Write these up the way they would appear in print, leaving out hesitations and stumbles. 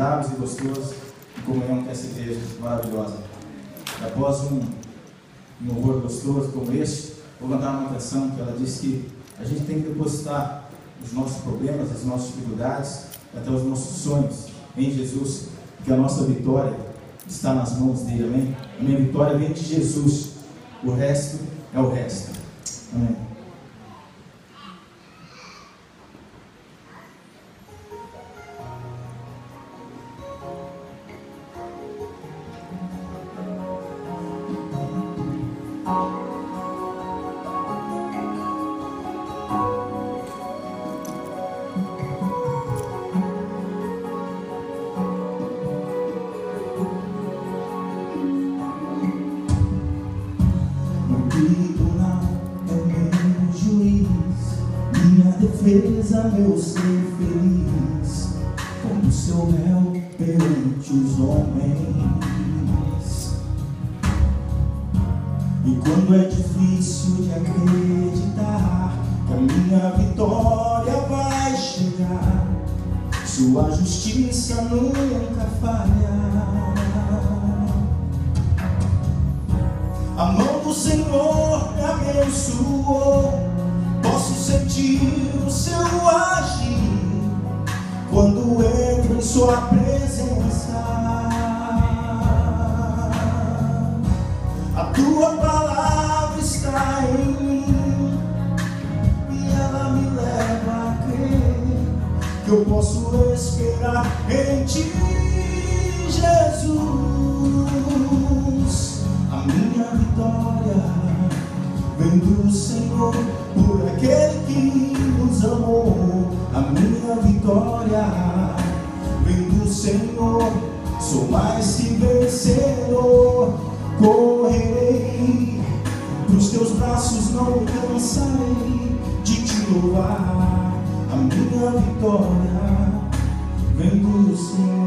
agradáveis e gostosas em comunhão com essa igreja maravilhosa. E após um louvor gostoso como este, vou cantar uma canção que ela diz que a gente tem que depositar os nossos problemas, as nossas dificuldades, até os nossos sonhos em Jesus, porque a nossa vitória está nas mãos dele, amém? A minha vitória vem de Jesus, o resto é o resto, amém? Meu ser feliz, como seu réu perante os homens. E quando é difícil de acreditar que a minha vitória vai chegar, sua justiça nunca falha. A mão do Senhor me abençoou, posso sentir o seu agir quando entro em sua presença. A tua palavra está em mim e ela me leva a crer que eu posso esperar em ti, Jesus. A minha vitória vem do Senhor, por aquele que nos amou. A minha vitória vem do Senhor, sou mais que vencedor. Correrei pros teus braços, não me cansarei de te louvar. A minha vitória vem do Senhor.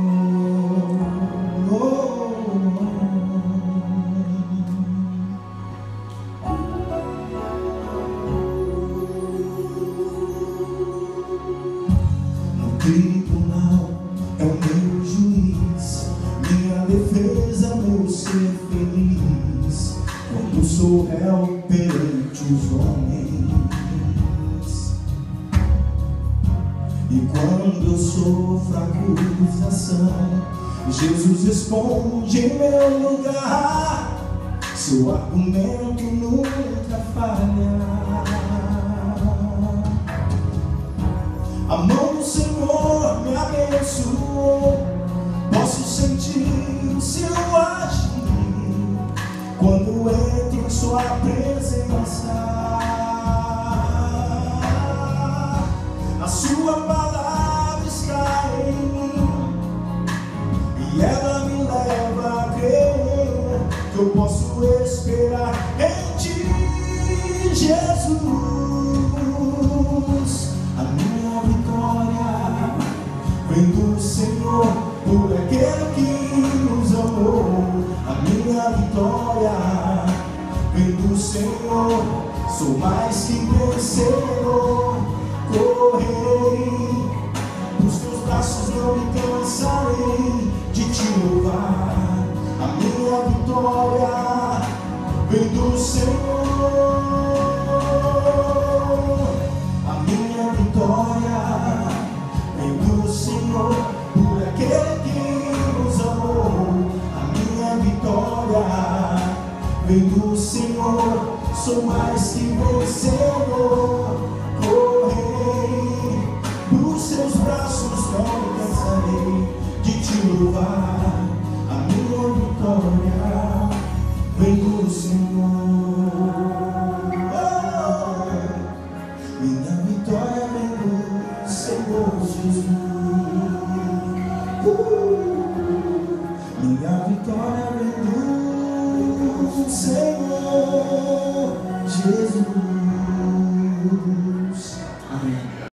Tribunal é o meu juiz, minha defesa, meu ser feliz, quando sou réu perante os homens. E quando eu sofro acusação, Jesus responde em meu lugar, seu argumento nunca falha. A mão do Senhor me abençoou, posso sentir o seu agir quando entro em sua presença. A sua palavra está em mim e ela me leva a crer que eu posso esperar em ti, Jesus. A minha vitória vem do Senhor, por aquele que nos amou. A minha vitória vem do Senhor, sou mais que vencedor. Correrei pros teus braços, não me cansarei de te louvar. A minha vitória vem do Senhor. Minha vitória vem do Senhor, por aquele que nos amou. A minha vitória vem do Senhor, sou mais que vencedor. Correrei pros seus braços, não me cansarei de te louvar. A minha vitória vem do Senhor. Minha vitória vem do Senhor Jesus. Minha vitória vem do Senhor Jesus.